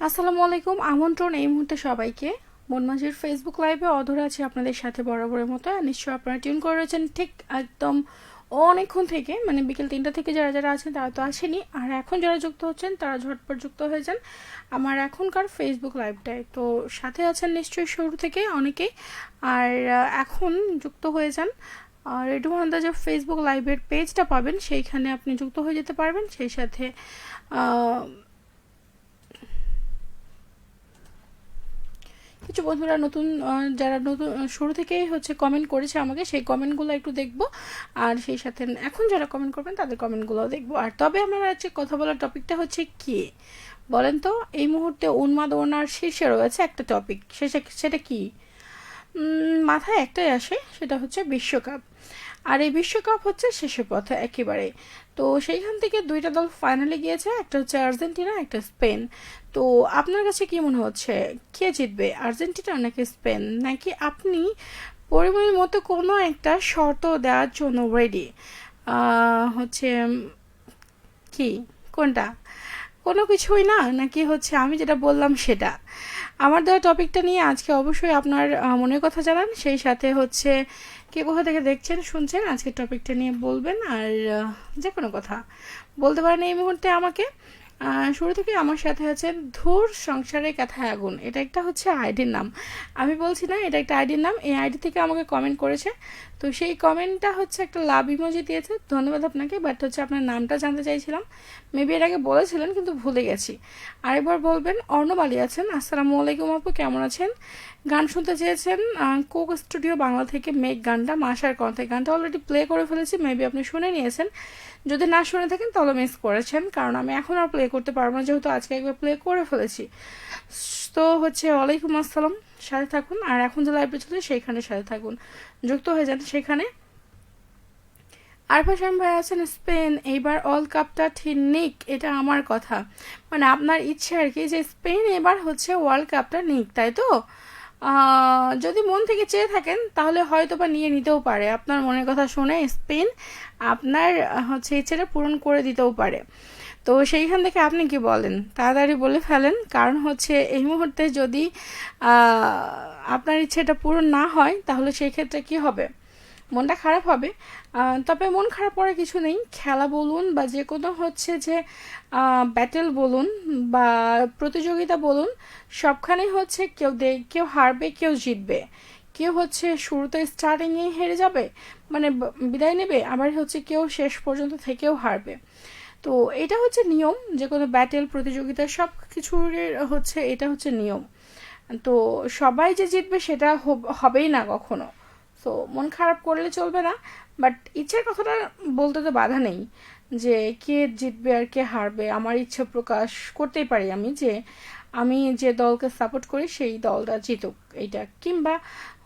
আসসালামু আলাইকুম। আমন্ত্রণ এই মুহূর্তে সবাইকে মনমাঝির ফেসবুক লাইভে। অধরা আছি আপনাদের সাথে বরাবরের মতো। নিশ্চয়ই আপনারা টিউন করে রয়েছেন ঠিক একদম অনেকক্ষণ থেকে, মানে বিকেল 3টা থেকে যারা যারা আছেন তারা তো আসেনি, আর এখন যারা যুক্ত হচ্ছেন তারা ঝটপট যুক্ত হয়ে যান আমার এখনকার ফেসবুক লাইভটায়। তো সাথে আছেন নিশ্চয়ই শুরু থেকে অনেকেই, আর এখন যুক্ত হয়ে যান। আর রেডিও আন্দাজে ফেসবুক লাইভের পেজটা পাবেন, সেইখানে আপনি যুক্ত হয়ে যেতে পারবেন। সেই সাথে কিছু বন্ধুরা নতুন, যারা নতুন শুরু থেকেই হচ্ছে কমেন্ট করেছে আমাকে, সেই কমেন্টগুলো একটু দেখব, আর সেই সাথে এখন যারা কমেন্ট করবেন তাদের কমেন্টগুলোও দেখব। আর তবে আমার আজকে কথা বলার টপিকটা হচ্ছে কি বলেন তো? এই মুহূর্তে উন্মাদনার শীর্ষে রয়েছে একটা টপিক, সেটা কি? মাথায় একটাই আসে, সেটা হচ্ছে বিশ্বকাপ। আর এই বিশ্বকাপ হচ্ছে শেষের পথে একেবারে। তো সেইখান থেকে দুইটা দল ফাইনালে গিয়েছে, একটা হচ্ছে আর্জেন্টিনা, একটা স্পেন। তো আপনার কাছে কি মনে হচ্ছে কে জিতবে, আর্জেন্টিনা নাকি স্পেন? নাকি আপনি পরিমাণের মতো কোনো একটা শর্ত দেওয়ার জন্য রেডি? হচ্ছে কি, কোনটা? কোনো কিছুই না, নাকি হচ্ছে আমি যেটা বললাম সেটা? আমার দেওয়া টপিকটা নিয়ে আজকে অবশ্যই আপনার মনের কথা জানান। সেই সাথে হচ্ছে কে কোথা থেকে দেখছেন শুনছেন আজকে টপিকটা নিয়ে বলবেন, আর যে কোনো কথা বলতে পারেন এই মুহূর্তে আমাকে। শুরু থেকে আমার সাথে আছে ধুর সংসারে কথায় আগুন, এটা একটা হচ্ছে আইডির নাম, আমি বলছি না, এটা একটা আইডির নাম। এই আইডি থেকে আমাকে কমেন্ট করেছে, তো সেই কমেন্টটা হচ্ছে একটা লাভ ইমোজি দিয়েছে, ধন্যবাদ আপনাকে। বাট হচ্ছে আপনার নামটা জানতে চাইছিলাম, মেবি এর আগে বলেছিলেন কিন্তু ভুলে গেছি। আরেকবার বলবেন। অর্ণব আলী আছেন, আসসালামু আলাইকুম আপু, কেমন আছেন? গান শুনতে চেয়েছেন কোক স্টুডিও বাংলা থেকে মেক গানটা মাসার কথায়, গানটা অলরেডি প্লে করে ফেলেছি, মেবি আপনি শুনে নিয়েছেন। যদি না শুনে থাকেন তাহলে মিস করেছেন, কারণ আমি এখন আর প্লে করতে পারবো না, যেহেতু আজকে একবার প্লে করে ফেলেছি। তো হচ্ছে ওয়ালাইকুম আসসালাম, সাথে থাকুন। আর এখন যে লাইভে চলছে সেইখানে সাথে থাকুন, যুক্ত হয়ে যান সেখানে। আরফা শাম ভাই আছেন স্পেন, এইবার ওয়ার্ল্ড কাপটা ঠিক নিক, এটা আমার কথা। মানে আপনার ইচ্ছে আর কি যে স্পেন এবার হচ্ছে ওয়ার্ল্ড কাপটা নিক, তাই তো? যদি মন থেকে চেয়ে থাকেন তাহলে হয়তো বা নিয়ে নিতেও পারে, আপনার মনের কথা শুনে স্পেন আপনার হচ্ছে ইচ্ছেটা পূরণ করে দিতেও পারে। তো সেইখান থেকে আপনি কি বলেন, তাড়াতাড়ি বলে ফেলেন, কারণ হচ্ছে এই মুহূর্তে যদি আপনার ইচ্ছেটা পূরণ না হয় তাহলে সেই ক্ষেত্রে কি হবে? মনটা খারাপ হবে। তবে মন খারাপ করার কিছু নেই, খেলা বলুন বা যে কোনো হচ্ছে যে ব্যাটেল বলুন বা প্রতিযোগিতা বলুন, সবখানেই হচ্ছে কেউ হারবে কেউ জিতবে। কেউ হচ্ছে শুরুতে স্টার্টিংয়েই হেরে যাবে, মানে বিদায় নেবে, আবার হচ্ছে কেউ শেষ পর্যন্ত থেকেও হারবে। তো এটা হচ্ছে নিয়ম, যে কোনো ব্যাটেল প্রতিযোগিতা সব কিছুর হচ্ছে এটা হচ্ছে নিয়ম। তো সবাই যে জিতবে সেটা হবেই না কখনো। তো মন খারাপ করলে চলবে না, বাট ইচ্ছের কথাটা বলতে তো বাধা নেই, যে কে জিতবে আর কে হারবে আমার ইচ্ছে প্রকাশ করতেই পারি আমি, যে আমি যে দলকে সাপোর্ট করি সেই দলটা জিতুক, এইটা। কিংবা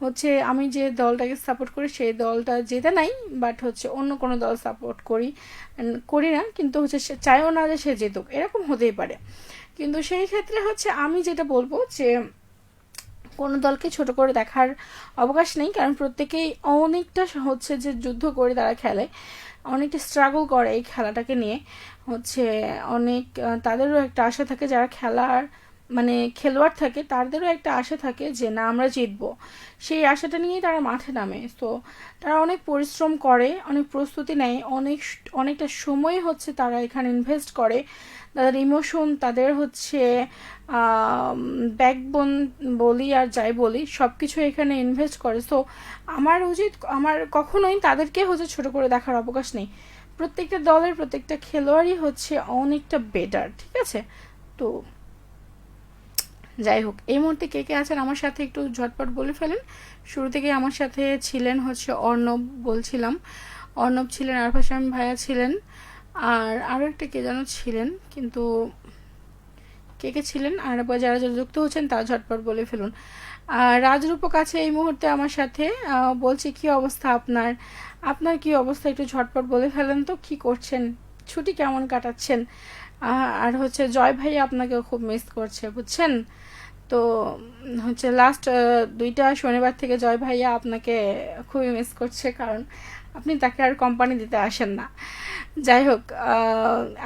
হচ্ছে আমি যে দলটাকে সাপোর্ট করি সেই দলটা জেতে নাই, বাট হচ্ছে অন্য কোনো দল সাপোর্ট করি না, কিন্তু হচ্ছে সে চাইও না যে সে জিতুক, এরকম হতেই পারে। কিন্তু সেই ক্ষেত্রে হচ্ছে আমি যেটা বলবো যে কোনো দলকে ছোট করে দেখার অবকাশ নেই, কারণ প্রত্যেকেই অনেকটা হচ্ছে যে যুদ্ধ করে তারা খেলে, অনেকটা স্ট্রাগল করে এই খেলাটাকে নিয়ে। হচ্ছে অনেক তাদেরও একটা আশা থাকে, যারা খেলার মানে খেলোয়াড় থাকে তাদেরও একটা আশা থাকে যে না আমরা জিতবো, সেই আশাটা নিয়েই তারা মাঠে নামে। তো তারা অনেক পরিশ্রম করে, অনেক প্রস্তুতি নেয়, অনেকটা সময় হচ্ছে তারা এখানে ইনভেস্ট করে, তাদের ইমোশন, তাদের হচ্ছে ব্যাকবোন বলি আর যাই বলি, সব কিছু এখানে ইনভেস্ট করে। সো আমার কখনোই তাদেরকে হচ্ছে ছোট করে দেখার অবকাশ নেই। প্রত্যেকটা দলের প্রত্যেকটা খেলোয়াড়ই হচ্ছে অনেকটা বেটার, ঠিক আছে? তো যাই হোক, এই মুহূর্তে কে কে আছেন আমার সাথে একটু ঝটপট বলে ফেলেন। শুরু থেকে আমার সাথে ছিলেন হচ্ছে অর্ণব, বলছিলাম অর্ণব ছিলেন, আরফা শাম ভাইয়া ছিলেন, আর আরও একটা কে যেন ছিলেন, কিন্তু কে কে ছিলেন আর যারা যারা যুক্ত হচ্ছেন তারা ঝটপট বলে ফেলুন। রাজরূপক আছে এই মুহূর্তে আমার সাথে, বলছি কি অবস্থা আপনার? আপনার কি অবস্থা একটু ঝটপট বলে ফেলেন তো, কি করছেন, ছুটি কেমন কাটাচ্ছেন? আর হচ্ছে জয় ভাই আপনাকেও খুব মিস করছে, বুঝছেন? তো হচ্ছে লাস্ট 2টা শনিবার থেকে জয় ভাইয়া আপনাকে খুবই মিস করছে, কারণ আপনি তাকে আর কোম্পানি দিতে আসেন না। যাই হোক,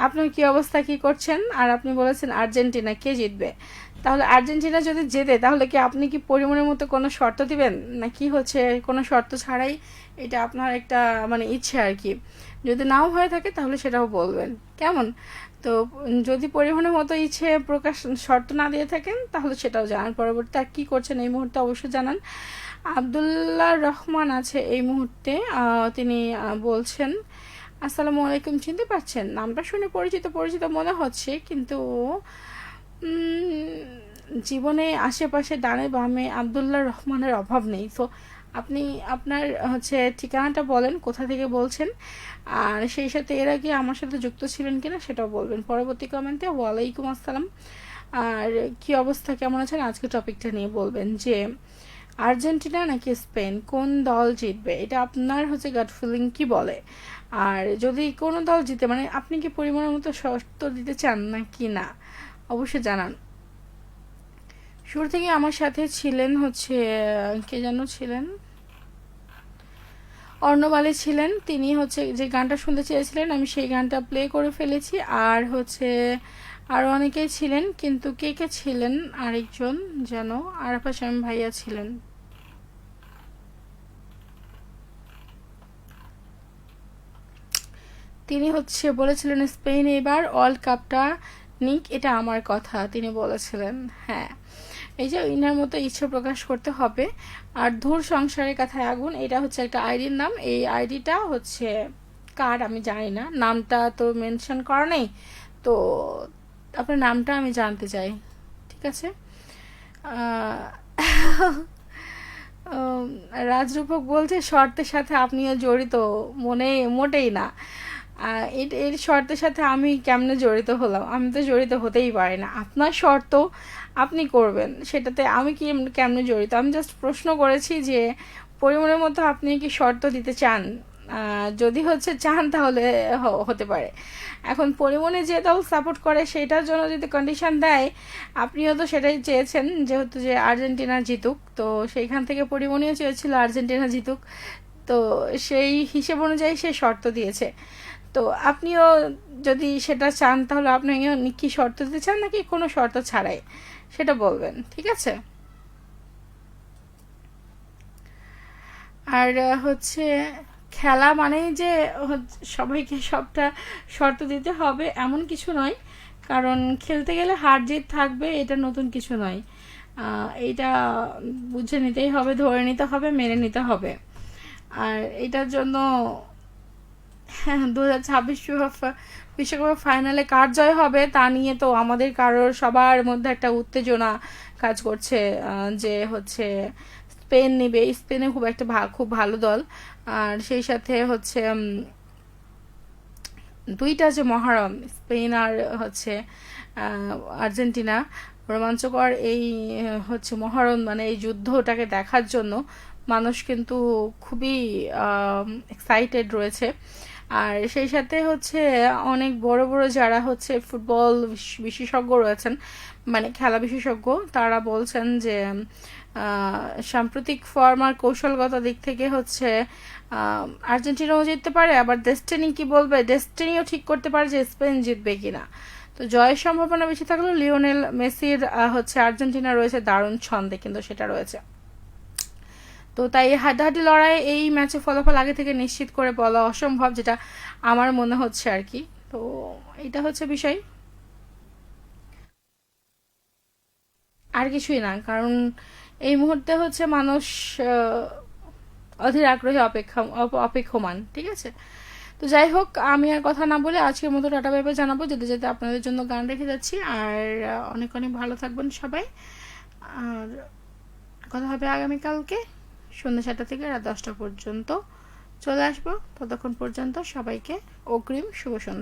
আপনার কি অবস্থা, কি করছেন? আর আপনি বলেছেন আর্জেন্টিনা কে জিতবে, তাহলে আর্জেন্টিনা যদি জেতে তাহলে কি আপনি কি পরিমণের মতো কোনো শর্ত দিবেন, না কি হচ্ছে কোনো শর্ত ছাড়াই এটা আপনার একটা মানে ইচ্ছে আর কি? যদি নাও হয়ে থাকে তাহলে সেটাও বলবেন, কেমন? তো যদি পরিবহনের মতো ইচ্ছে প্রকাশ শর্ত না দিয়ে থাকেন তাহলে সেটাও জানান। পরবর্তী আর কী করছেন এই মুহূর্তে অবশ্যই জানান। আবদুল্লাহ রহমান আছে এই মুহূর্তে, তিনি বলছেন আসসালামু আলাইকুম, চিনতে পারছেন? নামটা শুনে পরিচিত পরিচিত মনে হচ্ছে, কিন্তু জীবনে আশেপাশে ডানে বামে আবদুল্লাহ রহমানের অভাব নেই। তো আপনি আপনার হচ্ছে ঠিকানাটা বলেন, কোথা থেকে বলছেন, আর সেই সাথে এর আগে আমার সাথে যুক্ত ছিলেন কিনা সেটাও বলবেন পরবর্তী কমেন্টে। ওয়ালাইকুম আসসালাম। আর কি অবস্থা, কেমন আছেন? আজকে টপিকটা নিয়ে বলবেন যে আর্জেন্টিনা নাকি স্পেন, কোন দল জিতবে, এটা আপনার হচ্ছে গাট ফিলিং কি বলে। আর যদি কোনো দল জিতে মানে আপনি কি পরিমাণের মতো শর্ত দিতে চান নাকি না, অবশ্যই জানান। শুরু থেকে আমার সাথে ছিলেন হচ্ছে কে যেন ছিলেন, অর্ণব আলী ছিলেন, তিনি হচ্ছে যে গানটা শুনতে চেয়েছিলেন আমি সেই গানটা প্লে করে ফেলেছি। আর হচ্ছে আরও অনেকেই ছিলেন, কিন্তু কে কে ছিলেন আরেকজন যেন আরাফা শামীম ভাইয়া ছিলেন। তিনি হচ্ছে বলেছিলেন স্পেন এবার ওয়ার্ল্ড কাপটা নিক, এটা আমার কথা তিনি বলেছিলেন। হ্যাঁ, এই যে ইনার মতো ইচ্ছা প্রকাশ করতে হবে। আর ধূর সংসারের কথায় আগুন, এটা হচ্ছে একটা আইডির নাম। এই আইডিটা হচ্ছে কার আমি জানি না, নামটা তো মেনশন করা নেই, তো আপনার নামটা আমি জানতে চাই, ঠিক আছে? রাজরূপক বলছে শর্তের সাথে আপনিও জড়িত, মনে মোটেই না। এর শর্তের সাথে আমি কেমনে জড়িত হলাম? আমি তো জড়িত হতেই পারি না। আপনার শর্ত আপনি করবেন, সেটাতে আমি কি কেমনে জড়িত? আমি জাস্ট প্রশ্ন করেছি যে পরিমাণের মতো আপনি কি শর্ত দিতে চান? যদি হচ্ছে চান তাহলে হতে পারে। এখন পরিমণি যে দল সাপোর্ট করে সেটার জন্য যদি কন্ডিশন দেয়, আপনিও তো সেটাই চেয়েছেন যেহেতু যে আর্জেন্টিনা জিতুক, তো সেইখান থেকে পরিমণিও চেয়েছিল আর্জেন্টিনা জিতুক, তো সেই হিসেব অনুযায়ী সে শর্ত দিয়েছে। তো আপনিও যদি সেটা চান তাহলে আপনিও কি শর্ত দিতে চান নাকি কোনো শর্ত ছাড়াই, সেটা বলবেন, ঠিক আছে? আর হচ্ছে খেলা মানেই যে সবাইকে সবটা শর্ত দিতে হবে এমন কিছু নয়, কারণ খেলতে গেলে হার জিত থাকবে, এটা নতুন কিছু নয়। এটা বুঝে নিতেই হবে, ধরে নিতে হবে, মেনে নিতে হবে। আর এটার জন্য 2026 বিশ্বকাপের ফাইনালে কার জয় হবে তা নিয়ে তো আমাদের কারোর সবার মধ্যে একটা উত্তেজনা কাজ করছে, যে হচ্ছে স্পেন নেবে, স্পেনে খুব একটা খুব ভালো দল। আর সেই সাথে হচ্ছে দুইটা যে মহারণ স্পেন আর হচ্ছে আর্জেন্টিনা, রোমাঞ্চকর এই হচ্ছে মহারণ মানে এই যুদ্ধটাকে দেখার জন্য মানুষ কিন্তু খুবই এক্সাইটেড রয়েছে। আর সেই সাথে হচ্ছে অনেক বড় বড় যারা হচ্ছে ফুটবল বিশেষজ্ঞ রয়েছেন, মানে খেলা বিশেষজ্ঞ, তারা বলছেন যে সাম্প্রতিক ফর্ম আর কৌশলগত দিক থেকে হচ্ছে আর্জেন্টিনাও জিততে পারে, আবার ডেস্টিনি কি বলবে, ডেস্টিনিও ঠিক করতে পারে যে স্পেন জিতবে কিনা। তো জয়ের সম্ভাবনা বেশি থাকলেও লিওনেল মেসির হচ্ছে আর্জেন্টিনা রয়েছে দারুণ ছন্দে, কিন্তু সেটা রয়েছে। তো তাই হাড্ডাহাড্ডি লড়াই এই ম্যাচে ফলাফল আগে থেকে নিশ্চিত করে বলা অসম্ভব, যেটা আমার মনে হচ্ছে আর কি। তো এটা হচ্ছে বিষয়, আর কিছুই না। কারণ এই মুহূর্তে হচ্ছে মানুষ অধীর আগ্রহে অপেক্ষমান, ঠিক আছে? তো যাই হোক, আমি আর কথা না বলে আজকের মতো টাটা বাই বাই জানাবো, যেতে যেতে আপনাদের জন্য গান রেখে যাচ্ছি। আর অনেক অনেক ভালো থাকবেন সবাই। আর কথা হবে আগামীকালকে সন্ধ্যা 7টা থেকে রাত 10টা পর্যন্ত চলে আসবো। ততক্ষণ পর্যন্ত সবাইকে অগ্রিম শুভ সন্ধ্যা।